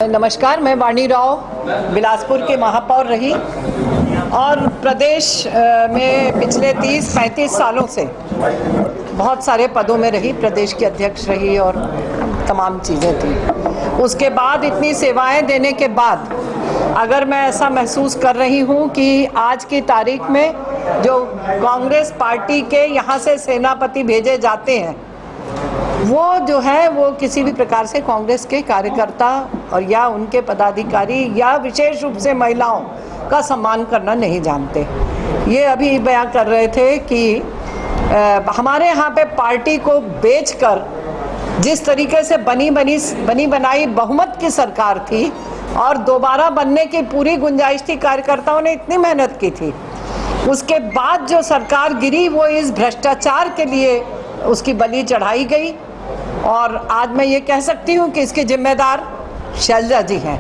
नमस्कार, मैं वाणी राव बिलासपुर के महापौर रही और प्रदेश में पिछले 30-35 सालों से बहुत सारे पदों में रही। प्रदेश की अध्यक्ष रही और तमाम चीज़ें थी। उसके बाद इतनी सेवाएं देने के बाद अगर मैं ऐसा महसूस कर रही हूं कि आज की तारीख में जो कांग्रेस पार्टी के यहाँ से सेनापति भेजे जाते हैं वो जो है वो किसी भी प्रकार से कांग्रेस के कार्यकर्ता और या उनके पदाधिकारी या विशेष रूप से महिलाओं का सम्मान करना नहीं जानते। ये अभी बयान कर रहे थे कि हमारे यहाँ पे पार्टी को बेचकर जिस तरीके से बनी बनाई बहुमत की सरकार थी और दोबारा बनने की पूरी गुंजाइश थी, कार्यकर्ताओं ने इतनी मेहनत की थी, उसके बाद जो सरकार गिरी वो इस भ्रष्टाचार के लिए उसकी बलि चढ़ाई गई। और आज मैं ये कह सकती हूँ कि इसके जिम्मेदार शैलजा जी हैं।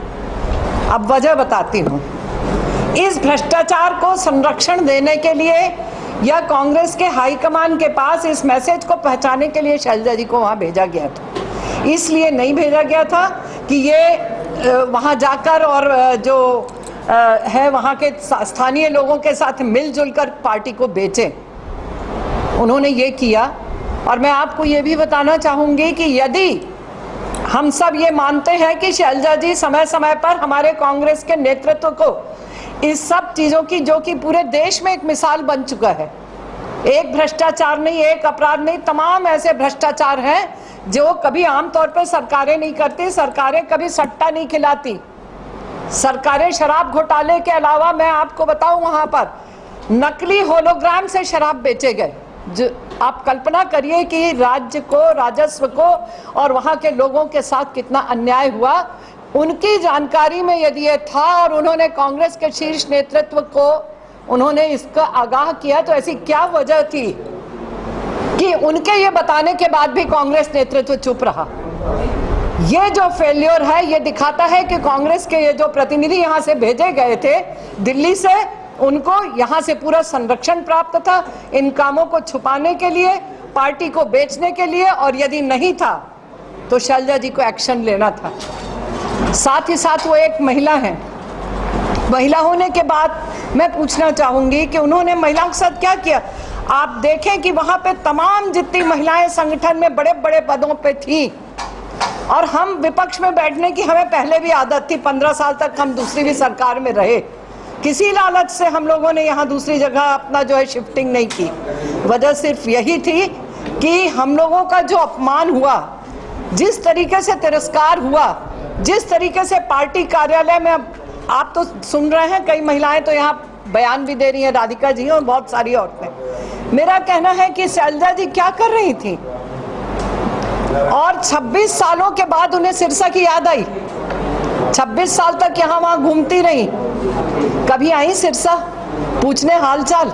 अब वजह बताती हूँ। इस भ्रष्टाचार को संरक्षण देने के लिए या कांग्रेस के हाईकमान के पास इस मैसेज को पहुँचाने के लिए शैलजा जी को वहाँ भेजा गया था। इसलिए नहीं भेजा गया था कि ये वहाँ जाकर और जो है वहाँ के स्थानीय लोगों के साथ मिलजुल कर पार्टी को बेचें। उन्होंने ये किया। और मैं आपको ये भी बताना चाहूँगी कि यदि हम सब ये मानते हैं कि शैलजा जी समय समय पर हमारे कांग्रेस के नेतृत्व को इस सब चीज़ों की, जो कि पूरे देश में एक मिसाल बन चुका है, एक भ्रष्टाचार नहीं, एक अपराध नहीं, तमाम ऐसे भ्रष्टाचार हैं जो कभी आमतौर पर सरकारें नहीं करती। सरकारें कभी सट्टा नहीं खिलाती। सरकारें शराब घोटाले के अलावा मैं आपको बताऊं वहाँ पर नकली होलोग्राम से शराब बेचे गए। जो आप कल्पना करिए कि राज्य को, राजस्व को और वहाँ के लोगों के साथ कितना अन्याय हुआ। उनकी जानकारी में यदि ये था और उन्होंने कांग्रेस के शीर्ष नेतृत्व को उन्होंने इसका आगाह किया, तो ऐसी क्या वजह थी कि उनके ये बताने के बाद भी कांग्रेस नेतृत्व चुप रहा। ये जो फेल्योर है ये दिखाता है कि कांग्रेस के ये जो प्रतिनिधि यहाँ से भेजे गए थे दिल्ली से, उनको यहाँ से पूरा संरक्षण प्राप्त था इन कामों को छुपाने के लिए, पार्टी को बेचने के लिए, और यदि नहीं था तो शैलजा जी को एक्शन लेना था। साथ ही साथ वो एक महिला हैं। महिला होने के बाद मैं पूछना चाहूँगी कि उन्होंने महिलाओं के साथ क्या किया। आप देखें कि वहाँ पे तमाम जितनी महिलाएं संगठन में बड़े बड़े पदों पे थी और हम विपक्ष में बैठने की हमें पहले भी आदत थी। 15 साल तक हम दूसरी भी सरकार में रहे। किसी लालच से हम लोगों ने यहाँ दूसरी जगह अपना जो है शिफ्टिंग नहीं की। वजह सिर्फ यही थी कि हम लोगों का जो अपमान हुआ, जिस तरीके से तिरस्कार हुआ, जिस तरीके से पार्टी कार्यालय में, आप तो सुन रहे हैं, कई महिलाएं तो यहाँ बयान भी दे रही हैं, राधिका जी और बहुत सारी औरतें। मेरा कहना है कि शैलजा जी क्या कर रही थी और 26 सालों के बाद उन्हें सिरसा की याद आई। 26 साल तक यहाँ वहाँ घूमती रही, कभी आई सिरसा पूछने हालचाल?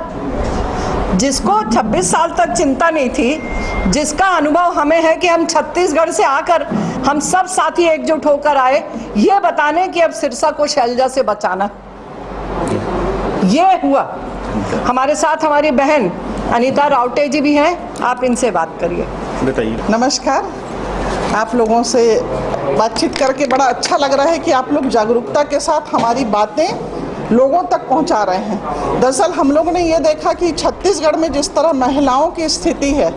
जिसको 26 साल तक चिंता नहीं थी, जिसका अनुभव हमें है कि हम छत्तीसगढ़ से आकर हम सब साथी एकजुट होकर आए ये बताने कि अब सिरसा को शैलजा से बचाना, ये हुआ। हमारे साथ हमारी बहन अनीता रावटे जी भी हैं, आप इनसे बात करिए। बताइए। नमस्कार। आप लोगों से बातचीत करके बड़ा अच्छा लग रहा है कि आप लोग जागरूकता के साथ हमारी बातें लोगों तक पहुंचा रहे हैं। दरअसल हम लोग ने ये देखा कि छत्तीसगढ़ में जिस तरह महिलाओं की स्थिति है,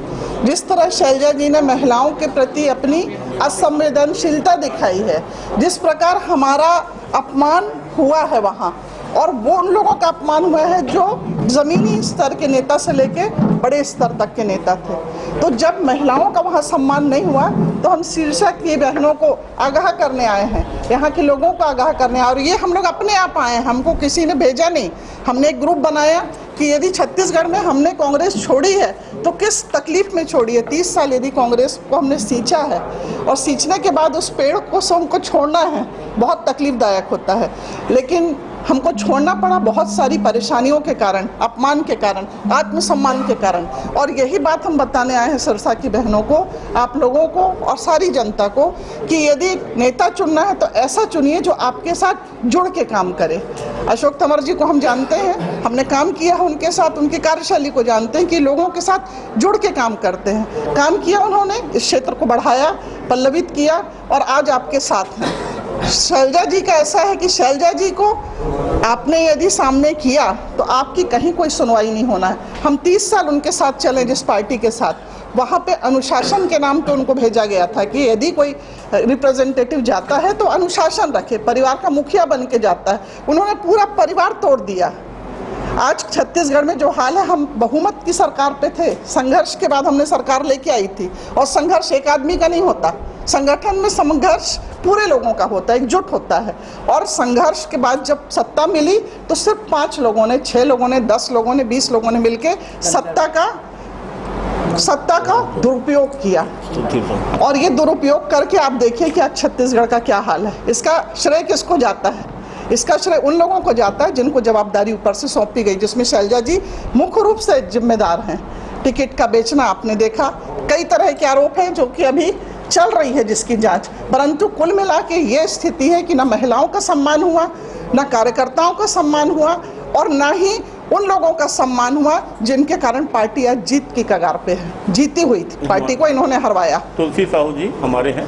जिस तरह शैलजा जी ने महिलाओं के प्रति अपनी असंवेदनशीलता दिखाई है, जिस प्रकार हमारा अपमान हुआ है वहाँ, और वो उन लोगों का अपमान हुआ है जो ज़मीनी स्तर के नेता से लेके बड़े स्तर तक के नेता थे। तो जब महिलाओं का वहाँ सम्मान नहीं हुआ तो हम सिरसा की बहनों को आगाह करने आए हैं, यहाँ के लोगों को आगाह करने, और ये हम लोग अपने आप आए हैं, हमको किसी ने भेजा नहीं। हमने एक ग्रुप बनाया कि यदि छत्तीसगढ़ में हमने कांग्रेस छोड़ी है तो किस तकलीफ में छोड़ी है। 30 साल यदि कांग्रेस को हमने सींचा है और सींचने के बाद उस पेड़ को हमको छोड़ना है, बहुत तकलीफदायक होता है, लेकिन हमको छोड़ना पड़ा बहुत सारी परेशानियों के कारण, अपमान के कारण, आत्मसम्मान के कारण। और यही बात हम बताने आए हैं सिरसा की बहनों को, आप लोगों को और सारी जनता को कि यदि नेता चुनना है तो ऐसा चुनिए जो आपके साथ जुड़ के काम करे। अशोक तंवर जी को हम जानते हैं, हमने काम किया है उनके साथ, उनकी कार्यशैली को जानते हैं कि लोगों के साथ जुड़ के काम करते हैं। काम किया उन्होंने, इस क्षेत्र को बढ़ाया, पल्लवित किया और आज आपके साथ हैं। शैलजा जी का ऐसा है कि शैलजा जी को आपने यदि सामने किया तो आपकी कहीं कोई सुनवाई नहीं होना है। हम 30 साल उनके साथ चले जिस पार्टी के साथ, वहाँ पे अनुशासन के नाम पे उनको भेजा गया था कि यदि कोई रिप्रेजेंटेटिव जाता है तो अनुशासन रखे, परिवार का मुखिया बन के जाता है। उन्होंने पूरा परिवार तोड़ दिया। आज छत्तीसगढ़ में जो हाल है, हम बहुमत की सरकार पे थे, संघर्ष के बाद हमने सरकार लेके आई थी, और संघर्ष एक आदमी का नहीं होता, संगठन में संघर्ष पूरे लोगों का होता है, एकजुट होता है। और संघर्ष के बाद जब सत्ता मिली तो सिर्फ 5 लोगों ने, 6 लोगों ने, 10 लोगों ने, 20 लोगों ने मिलके सत्ता का दुरुपयोग किया। और ये दुरुपयोग करके आप देखिए कि आज छत्तीसगढ़ का क्या हाल है। इसका श्रेय किसको जाता है? इसका श्रेय उन लोगों को जाता है जिनको जवाबदारी ऊपर से सौंपी गई, जिसमें शैलजा जी मुख्य रूप से जिम्मेदार हैं। टिकट का बेचना आपने देखा, कई तरह के आरोप हैं जो कि अभी चल रही है जिसकी जांच, परंतु कुल मिला के ये स्थिति है कि न महिलाओं का सम्मान हुआ, न कार्यकर्ताओं का सम्मान हुआ, और न ही उन लोगों का सम्मान हुआ जिनके कारण पार्टी आज जीत की कगार पे है। जीती हुई थी पार्टी को इन्होंने हरवाया। तुलसी साहू जी हमारे हैं।